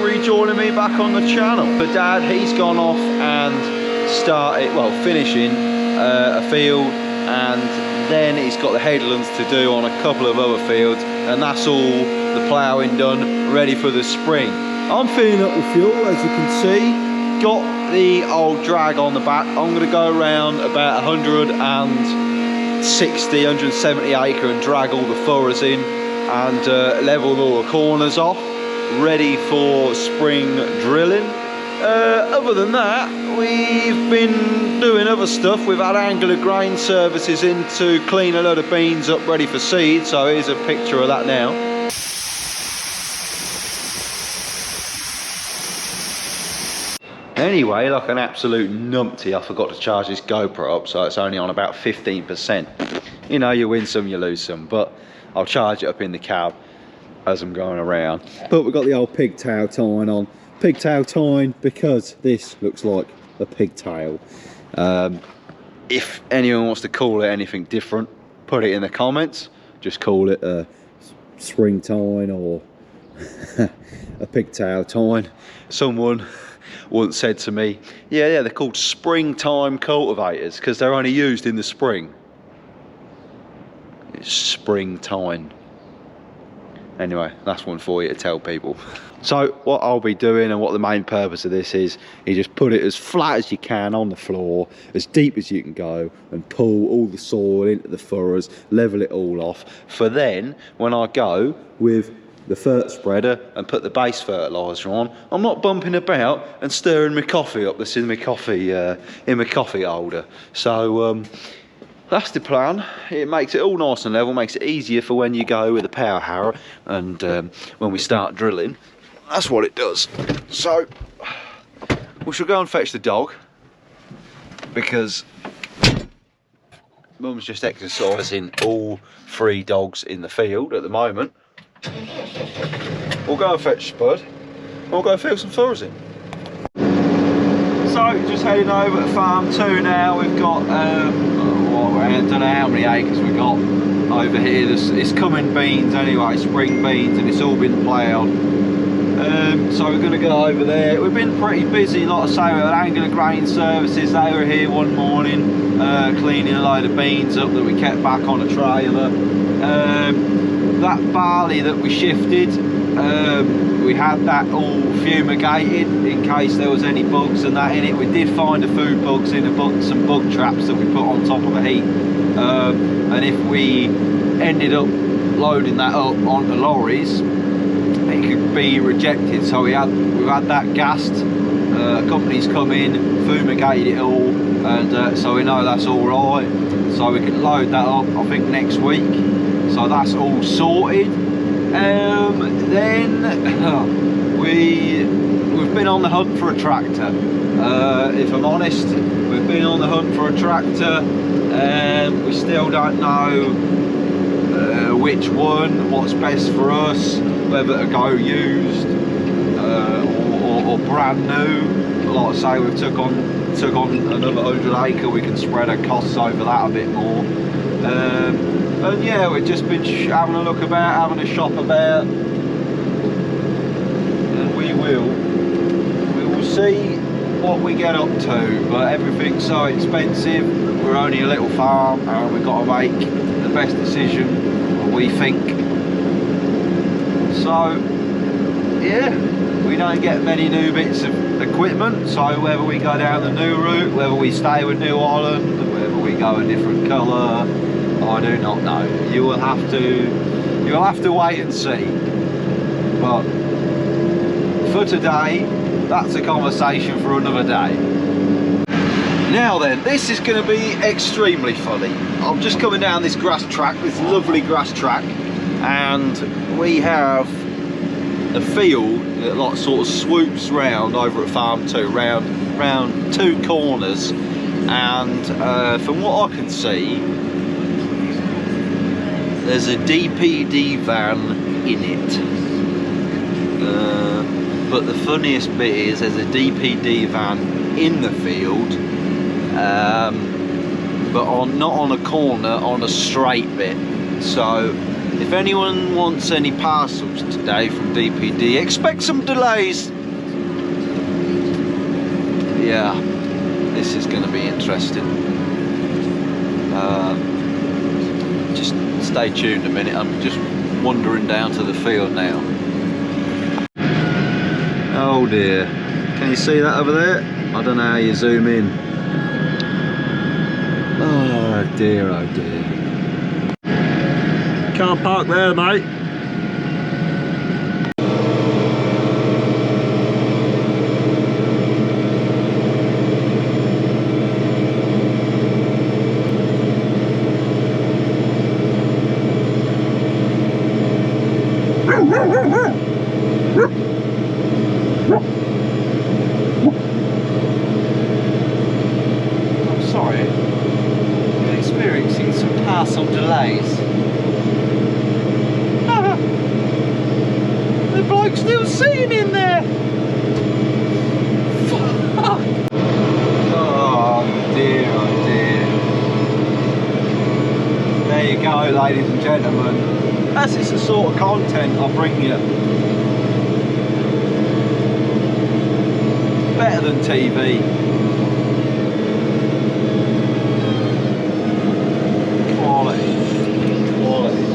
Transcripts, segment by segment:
Rejoining me back on the channel. But Dad, he's gone off and started, well, finishing a field, and then he's got the headlands to do on a couple of other fields, and that's all the ploughing done, ready for the spring. I'm filling up with fuel, as you can see. Got the old drag on the back. I'm going to go around about 160, 170 acre and drag all the furrows in and level all the corners off, ready for spring drilling. Other than that, we've been doing other stuff. We've had Angular Grain Services in to clean a load of beans up ready for seed, so here's a picture of that now. Anyway, like an absolute numpty, I forgot to charge this GoPro up, so it's only on about 15%. You know, you win some, you lose some, but I'll charge it up in the cab as I'm going around. But we've got the old pigtail tying on. Pigtail tying because this looks like a pigtail. If anyone wants to call it anything different, put it in the comments. Just call it a spring tying or a pigtail tying. Someone once said to me, yeah, they're called springtime cultivators because they're only used in the spring. It's springtime. Anyway, that's one for you to tell people. So what I'll be doing and what the main purpose of this is, you just put it as flat as you can on the floor, as deep as you can go, and pull all the soil into the furrows, level it all off. For then, when I go with the fert spreader and put the base fertiliser on, I'm not bumping about and stirring my coffee up that's in my coffee holder. So that's the plan. It makes it all nice and level, makes it easier for when you go with a power harrow and when we start drilling. That's what it does. So we shall go and fetch the dog because Mum's just exercising all 3 dogs in the field at the moment. We'll go and fetch Spud. We'll go fill some furrows in. So just heading over to farm 2 now. We've got I don't know how many acres we've got over here. It's coming beans anyway, spring beans, and it's all been ploughed. So we're going to go over there. We've been pretty busy, like I say, with Angular Grain Services. They were here one morning cleaning a load of beans up that we kept back on a trailer. That barley that we shifted, we had that all fumigated in case there was any bugs and that in it. We did find a few bugs in some bug traps that we put on top of the heat, and if we ended up loading that up onto lorries, it could be rejected. So we've had that gassed. Companies come in, fumigated it all, and so we know that's all right. So we can load that up, I think, next week. So that's all sorted. Then we've been on the hunt for a tractor. If I'm honest, we've been on the hunt for a tractor. We still don't know which one, what's best for us, whether to go used or brand new. Like I say, we've took on took on another 100 acre, we can spread our costs over that a bit more. And yeah, we've just been having a look about, having a shop about, and we will see what we get up to, but everything's so expensive. We're only a little farm and we've got to make the best decision, we think. So yeah, we don't get many new bits of equipment, so whether we go down the new route, whether we stay with New Holland, whether we go a different colour, I do not know. You will have to wait and see. But for today, that's a conversation for another day. Now then, this is going to be extremely funny. I'm just coming down this grass track, this lovely grass track, and we have a field that like sort of swoops round over at Farm 2, round two corners, and from what I can see, there's a DPD van in it. But the funniest bit is there's a DPD van in the field, but not on a corner, on a straight bit. So if anyone wants any parcels today from DPD, expect some delays. Yeah, this is going to be interesting. Just stay tuned a minute, I'm just wandering down to the field now. Oh dear, can you see that over there? I don't know how you zoom in. Oh dear, oh dear. Can't park there, mate. I'm sorry, I'm experiencing some parcel delays. The bloke's still sitting in there. Fuck. Oh dear, oh dear. There you go, ladies and gentlemen. That's just the sort of content I bring you. Better than TV. Quality. Quality.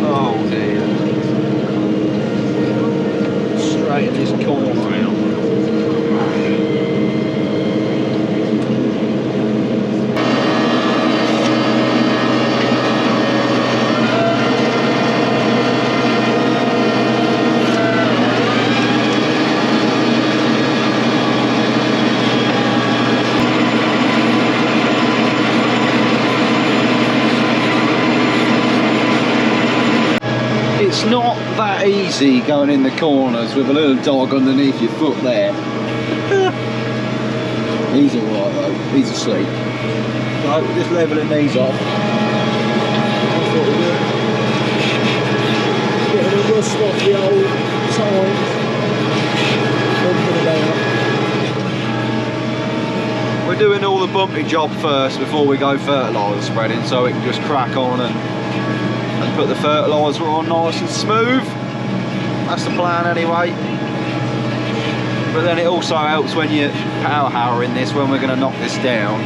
Oh dear. Straight in this corner around. It's not that easy going in the corners with a little dog underneath your foot there. He's alright though, he's asleep. So we're just levelling these off. That's what we're doing. Getting the rust off the old tires. We're doing all the bumpy job first before we go fertiliser spreading, so we can just crack on and put the fertiliser on nice and smooth. That's the plan anyway. But then it also helps when you power harrow in this, when we're going to knock this down.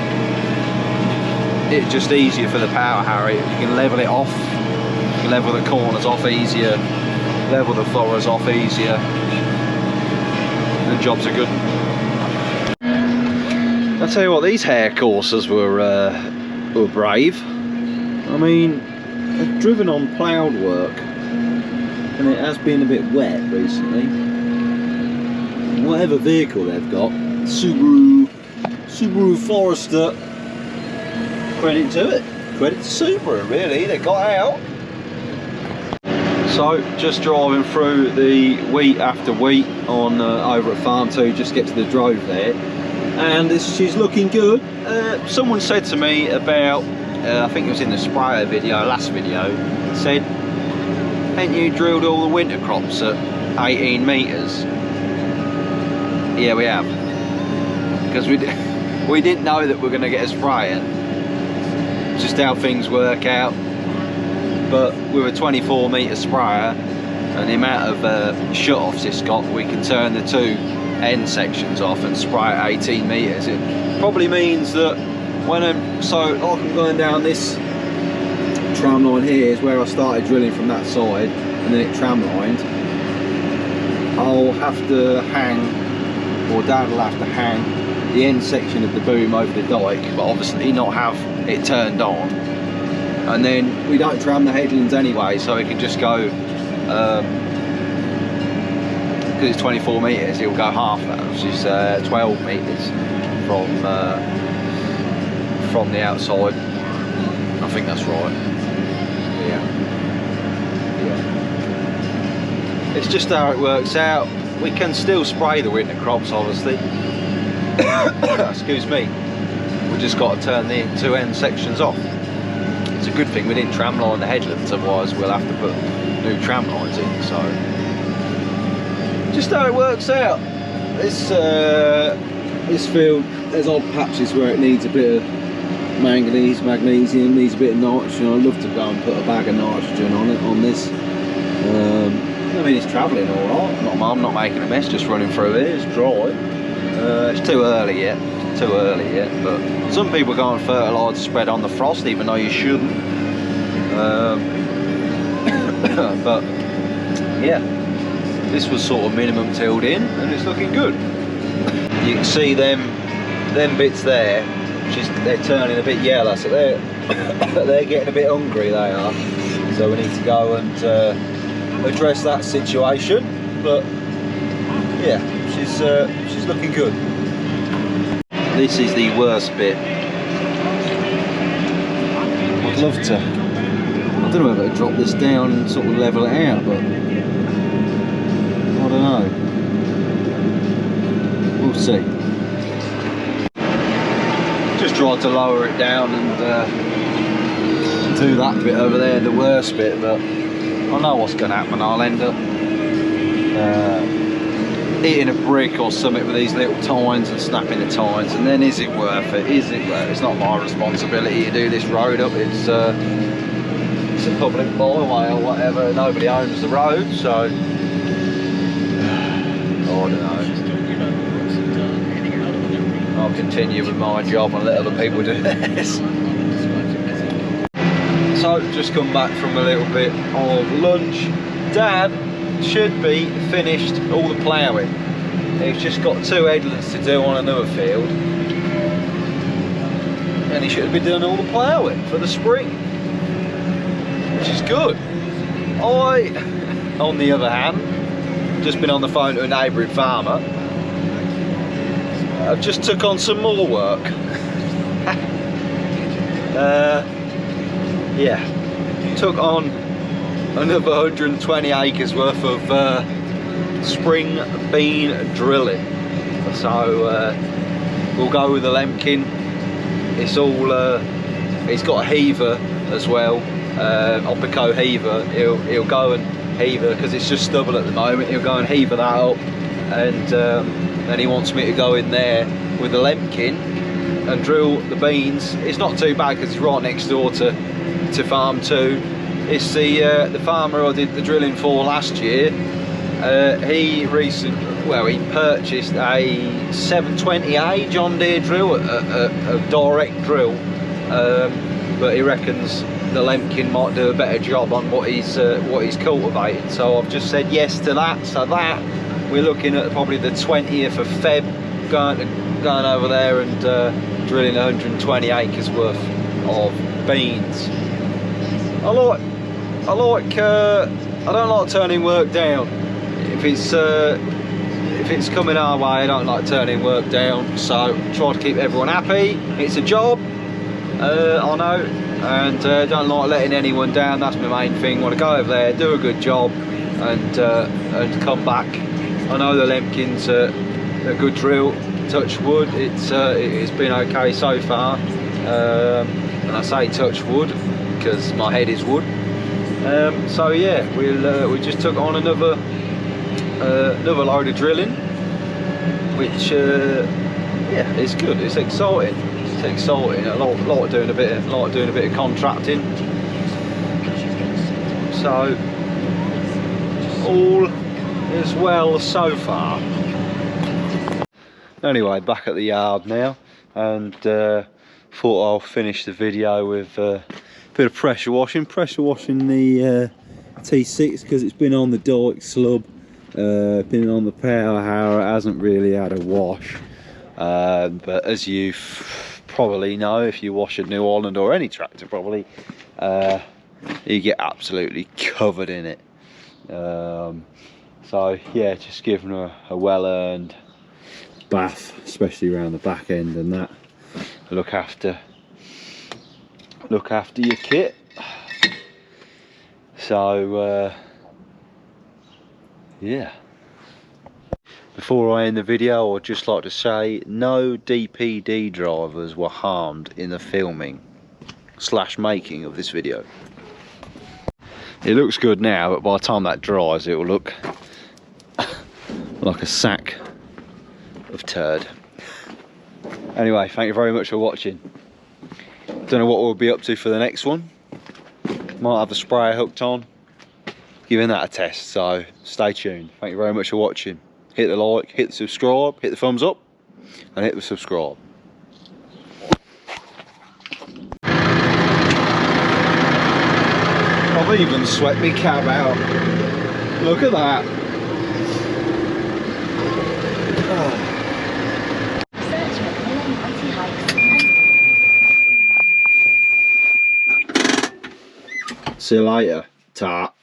It's just easier for the power harrow. You can level it off, you can level the corners off easier, level the furrows off easier. The jobs are good. I'll tell you what, these hair coursers were brave. I mean, they've driven on ploughed work, and it has been a bit wet recently. Whatever vehicle they've got, Subaru Forester, credit to it. Credit to Subaru, really, they got out. So, just driving through the wheat after wheat on over at Farm 2, just get to the drove there, and she's looking good. Someone said to me about, I think it was in the sprayer video, last video, said, ain't you drilled all the winter crops at 18 metres? Yeah, we have. Because we didn't know that we're going to get a sprayer. Just how things work out. But with a 24 metre sprayer and the amount of shut-offs it's got, we can turn the 2 end sections off and spray at 18 metres. It probably means that when I'm going down this tram line here is where I started drilling from that side, and then it tram lined. I'll have to hang, or Dad will have to hang the end section of the boom over the dike, but obviously not have it turned on. And then we don't tram the headlands anyway, so it can just go, because it's 24 metres, it'll go half that, which is 12 metres from the outside. I think that's right. Yeah. It's just how it works out. We can still spray the winter crops, obviously. Excuse me. We just got to turn the 2 end sections off. It's a good thing we didn't tram line the headlands, otherwise we'll have to put new tram lines in. So just how it works out. This field, there's odd patches where it needs a bit of manganese, magnesium, needs a bit of nitrogen. I'd love to go and put a bag of nitrogen on it, on this. I mean, it's travelling all right. I'm not making a mess, just running through it. It's dry. It's too early yet. But some people go and fertilise spread on the frost, even though you shouldn't. But yeah, this was sort of minimum tilled in, and it's looking good. You can see them bits there. They're turning a bit yellow, so they're getting a bit hungry. They are. So we need to go and address that situation. But yeah, she's looking good. This is the worst bit. I'd love to. I don't know whether to drop this down and sort of level it out, but I don't know. We'll see. Just tried to lower it down and do that bit over there, the worst bit, but I know what's going to happen. I'll end up eating a brick or something with these little tines and snapping the tines, and then is it worth it? Is it worth it? It's not my responsibility to do this road up. It's a public byway or whatever. Nobody owns the road, so I don't know. I'll continue with my job and let other people do this. So just come back from a little bit of lunch. Dad should be finished all the ploughing. He's just got 2 headlands to do on another field, and he should be doing all the ploughing for the spring, which is good. I, on the other hand, just been on the phone to a neighbouring farmer. I've just took on some more work. Yeah, took on another 120 acres worth of spring bean drilling. So we'll go with the Lemkin. It's all it's got a heaver as well, Opico heaver. He'll go and heaver, because it's just stubble at the moment. He'll go and heaver that up, and then he wants me to go in there with the Lemkin and drill the beans. It's not too bad because it's right next door to farm 2. It's the farmer I did the drilling for last year. He purchased a 720A John Deere drill, a direct drill, but he reckons the Lemkin might do a better job on what he's cultivating. So I've just said yes to that. So that we're looking at probably the 20th of Feb, going over there and drilling 120 acres worth of beans. I don't like turning work down. If it's coming our way, I don't like turning work down. So try to keep everyone happy. It's a job, I know, and don't like letting anyone down. That's my main thing. Want to go over there, do a good job, and come back. I know the Lemkin's a good drill. Touch wood. It's been okay so far. And I say touch wood because my head is wood. So yeah, we just took on another load of drilling. which yeah, it's good. It's exciting. It's exciting. I like doing a bit of contracting. So all is well so far. Anyway, back at the yard now, and thought I'll finish the video with a bit of pressure washing the T6, because it's been on the Dyke slub, been on the power harrow. It hasn't really had a wash, but as you probably know, if you wash a New Holland or any tractor probably, you get absolutely covered in it. So yeah, just giving her a well-earned bath, especially around the back end, and that. Look after your kit. So yeah, before I end the video, I'd just like to say no DPD drivers were harmed in the filming / making of this video. It looks good now, but by the time that dries it will look like a sack of turd. Anyway, thank you very much for watching. Don't know what we'll be up to for the next one. Might have the sprayer hooked on, giving that a test, so stay tuned. Thank you very much for watching. Hit the like, hit the subscribe, hit the thumbs up, and hit the subscribe. I've even swept my cab out. Look at that. Oh. See you later, tart.